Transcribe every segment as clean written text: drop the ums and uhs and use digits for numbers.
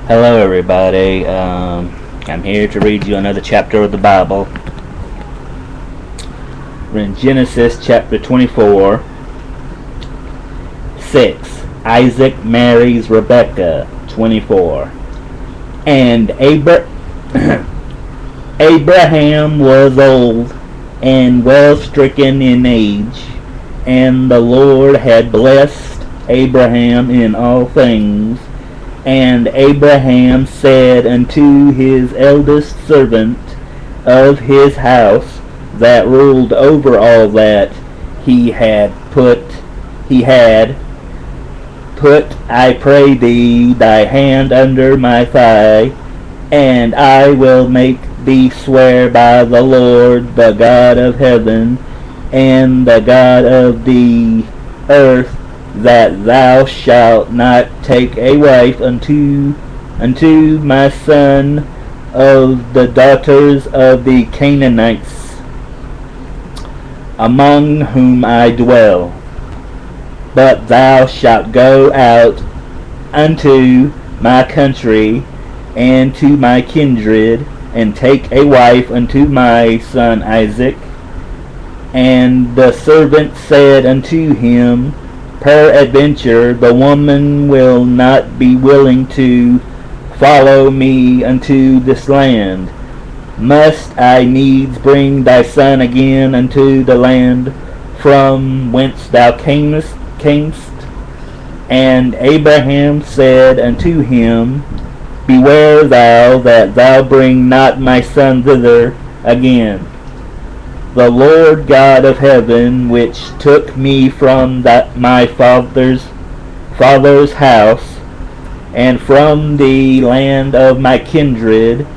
Hello, everybody. I'm here to read you another chapter of the Bible. We're in Genesis chapter 24. 6. Isaac marries Rebekah. 24. And Abraham was old and well stricken in age, and the Lord had blessed Abraham in all things. And Abraham said unto his eldest servant of his house that ruled over all that he had put, I pray thee, thy hand under my thigh, and I will make thee swear by the Lord, the God of heaven, and the God of the earth, that thou shalt not take a wife unto my son of the daughters of the Canaanites, among whom I dwell. But thou shalt go out unto my country and to my kindred, and take a wife unto my son Isaac. And the servant said unto him, Peradventure the woman will not be willing to follow me unto this land. Must I needs bring thy son again unto the land from whence thou camest? And Abraham said unto him, Beware thou that thou bring not my son thither again. The Lord God of heaven, which took me from my father's house, and from the land of my kindred,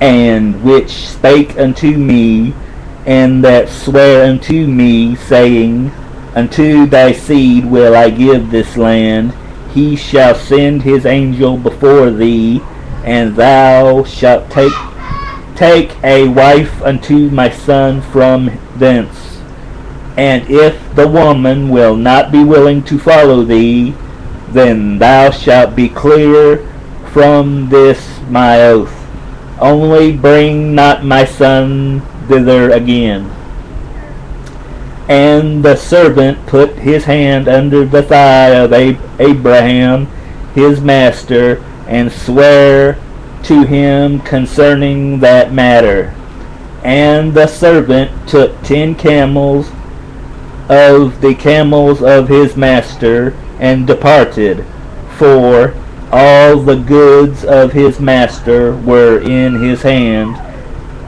and which spake unto me, and that sware unto me, saying, Unto thy seed will I give this land. He shall send his angel before thee, and thou shalt take a wife unto my son from thence. And if the woman will not be willing to follow thee, then thou shalt be clear from this my oath. Only bring not my son thither again. And the servant put his hand under the thigh of Abraham his master, and sware to him concerning that matter. And the servant took 10 camels of the camels of his master, and departed, for all the goods of his master were in his hand.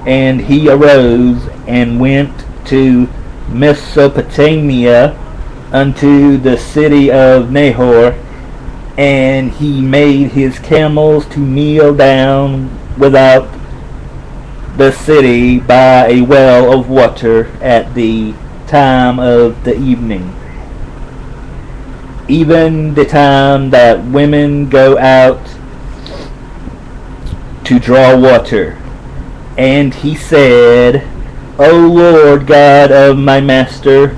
And he arose and went to Mesopotamia unto the city of Nahor, and he made his camels to kneel down without the city by a well of water at the time of the evening, even the time that women go out to draw water. And he said, O Lord God of my master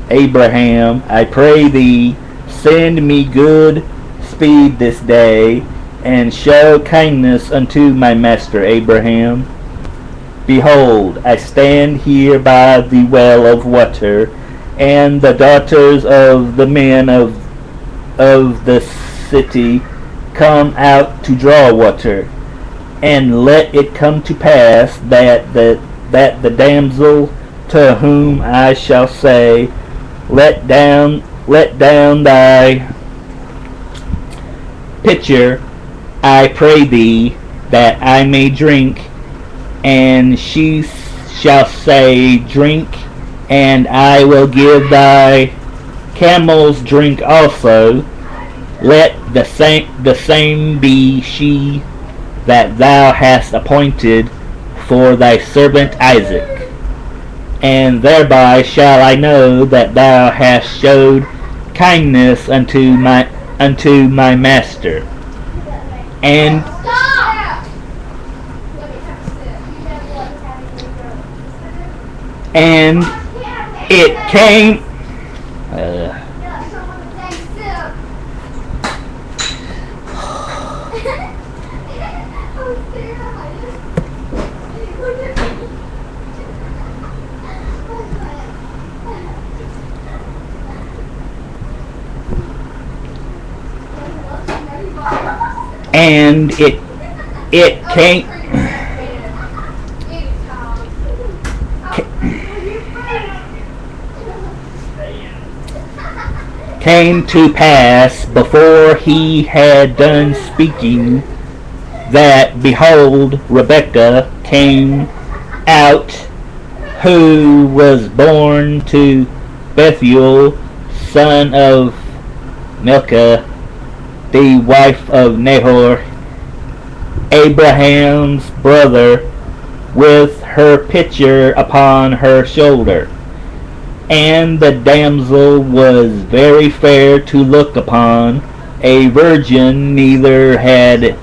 Abraham, I pray thee, send me good speed this day, and show kindness unto my master Abraham. Behold, I stand here by the well of water, and the daughters of the men of the city come out to draw water. And let it come to pass that the damsel to whom I shall say, let down thy pitcher, I pray thee, that I may drink, and she shall say, Drink, and I will give thy camels drink also. Let the same be she that thou hast appointed for thy servant Isaac. And thereby shall I know that thou hast showed kindness unto my master. And it came And it came to pass before he had done speaking that, behold, Rebekah came out, who was born to Bethuel, son of Milcah, the wife of Nahor, Abraham's brother, with her pitcher upon her shoulder. And the damsel was very fair to look upon, a virgin, neither had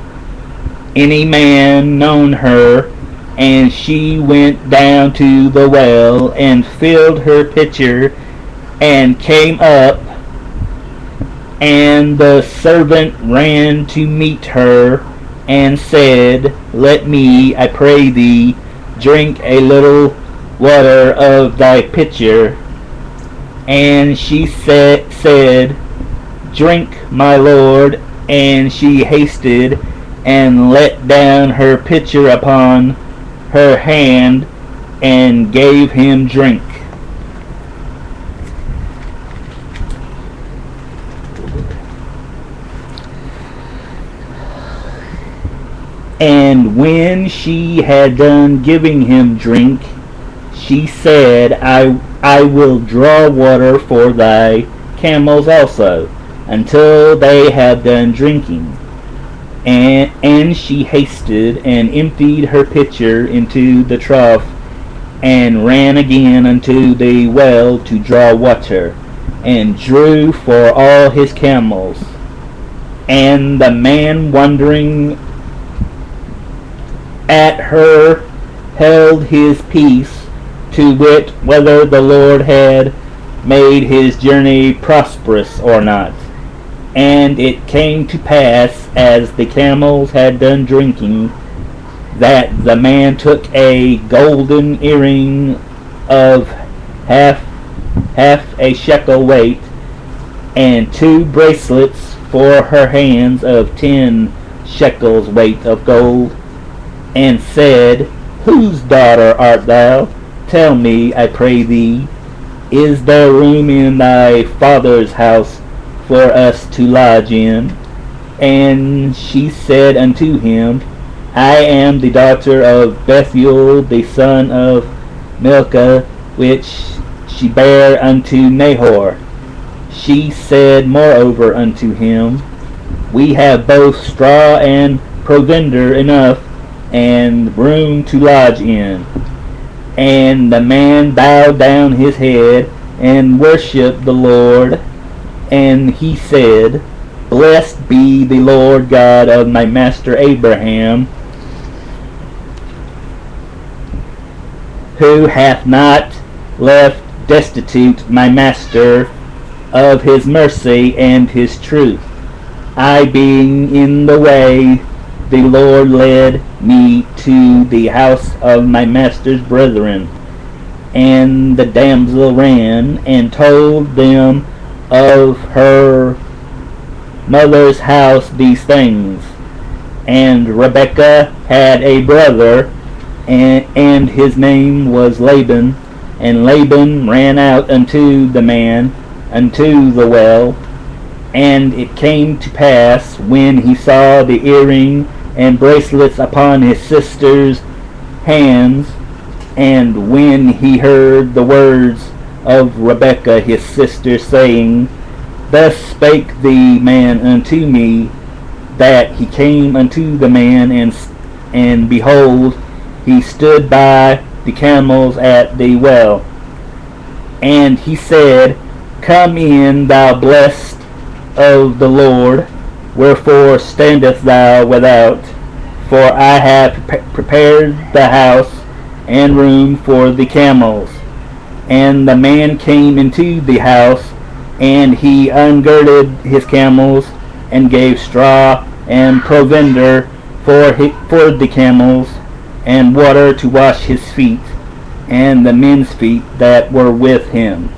any man known her. And she went down to the well, and filled her pitcher, and came up. And the servant ran to meet her, and said, Let me, I pray thee, drink a little water of thy pitcher. And she said, Drink, my lord. And she hasted, and let down her pitcher upon her hand, and gave him drink. And when she had done giving him drink, she said, I will draw water for thy camels also, until they have done drinking. And she hasted, and emptied her pitcher into the trough, and ran again unto the well to draw water, and drew for all his camels. And the man, wondering at her, held his peace, to wit, whether the Lord had made his journey prosperous or not. And it came to pass, as the camels had done drinking, that the man took a golden earring of half a shekel weight, and 2 bracelets for her hands of 10 shekels weight of gold, and said, Whose daughter art thou? Tell me, I pray thee, is there room in thy father's house for us to lodge in? And she said unto him, I am the daughter of Bethuel, the son of Milcah, which she bare unto Nahor. She said moreover unto him, We have both straw and provender enough, and room to lodge in. And the man bowed down his head, and worshipped the Lord. And he said, Blessed be the Lord God of my master Abraham, who hath not left destitute my master of his mercy and his truth. I being in the way, the Lord led me to the house of my master's brethren. And the damsel ran, and told them of her mother's house these things. And Rebekah had a brother, and his name was Laban. And Laban ran out unto the man, unto the well. And it came to pass, when he saw the earring and bracelets upon his sister's hands, and when he heard the words of Rebekah his sister, saying, Thus spake the man unto me, that he came unto the man, and behold, he stood by the camels at the well. And he said, Come in, thou blessed of the Lord, wherefore standest thou without? For I have prepared the house and room for the camels. And the man came into the house, and he ungirded his camels, and gave straw and provender for the camels, and water to wash his feet, and the men's feet that were with him.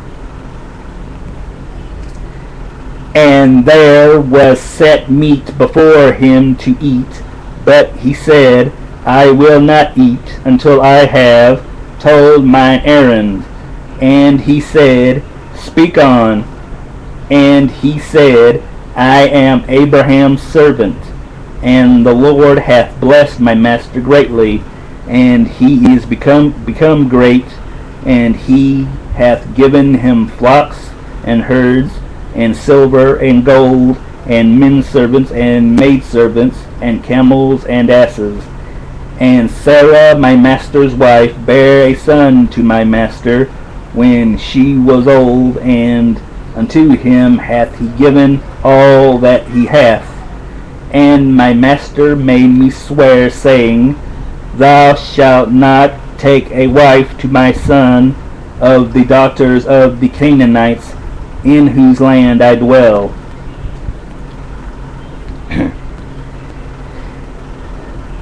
And there was set meat before him to eat, but he said, I will not eat until I have told mine errand. And he said, Speak on. And he said, I am Abraham's servant, and the Lord hath blessed my master greatly, and he is become great, and he hath given him flocks and herds, and silver and gold, and men servants and maid servants, and camels and asses. And Sarah my master's wife bare a son to my master when she was old, and unto him hath he given all that he hath. And my master made me swear, saying, Thou shalt not take a wife to my son of the daughters of the Canaanites, in whose land I dwell.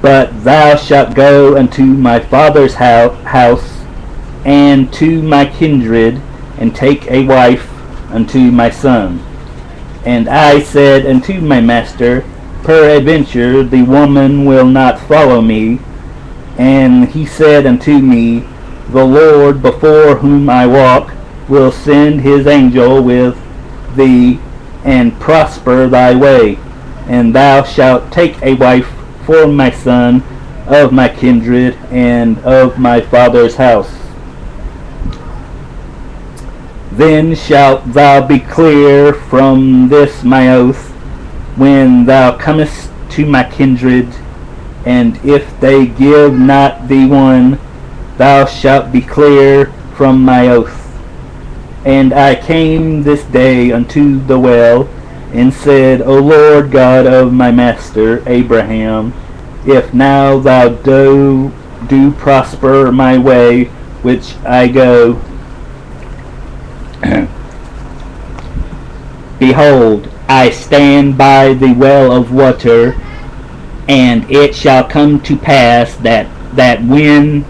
But thou shalt go unto my father's house, and to my kindred, and take a wife unto my son. And I said unto my master, Peradventure the woman will not follow me. And he said unto me, The Lord before whom I walk will send his angel with thee, and prosper thy way, and thou shalt take a wife for my son of my kindred and of my father's house. Then shalt thou be clear from this my oath, when thou comest to my kindred, and if they give not thee one, thou shalt be clear from my oath. And I came this day unto the well, and said, O Lord God of my master Abraham, if now thou do prosper my way which I go, behold, I stand by the well of water, and it shall come to pass that when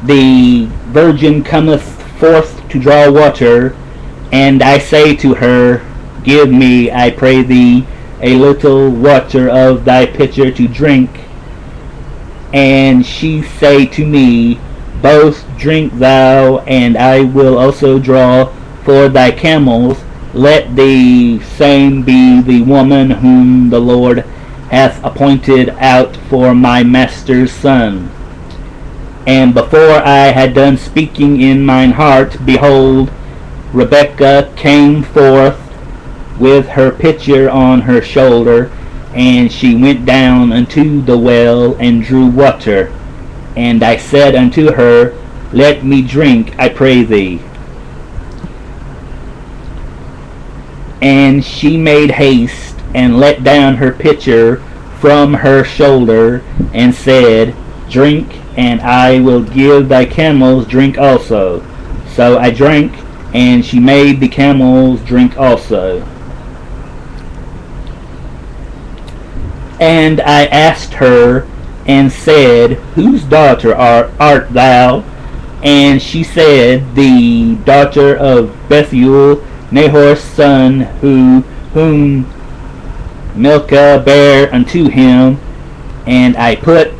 the virgin cometh forth to draw water, and I say to her, Give me, I pray thee, a little water of thy pitcher to drink, and she say to me, Both drink thou, and I will also draw for thy camels, let the same be the woman whom the Lord hath appointed out for my master's son. And before I had done speaking in mine heart, behold, Rebekah came forth with her pitcher on her shoulder, and she went down unto the well and drew water. And I said unto her, Let me drink, I pray thee. And she made haste, and let down her pitcher from her shoulder, and said, Drink, and I will give thy camels drink also. So I drank, and she made the camels drink also. And I asked her, and said, Whose daughter art thou? And she said, The daughter of Bethuel, Nahor's son, whom Milcah bare unto him. And I put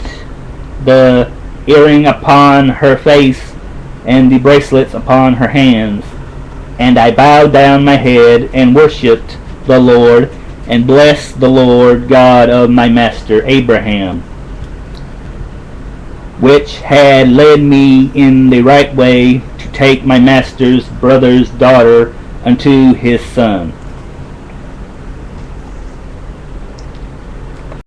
the earring upon her face, and the bracelets upon her hands. And I bowed down my head, and worshipped the Lord, and blessed the Lord God of my master Abraham, which had led me in the right way to take my master's brother's daughter unto his son.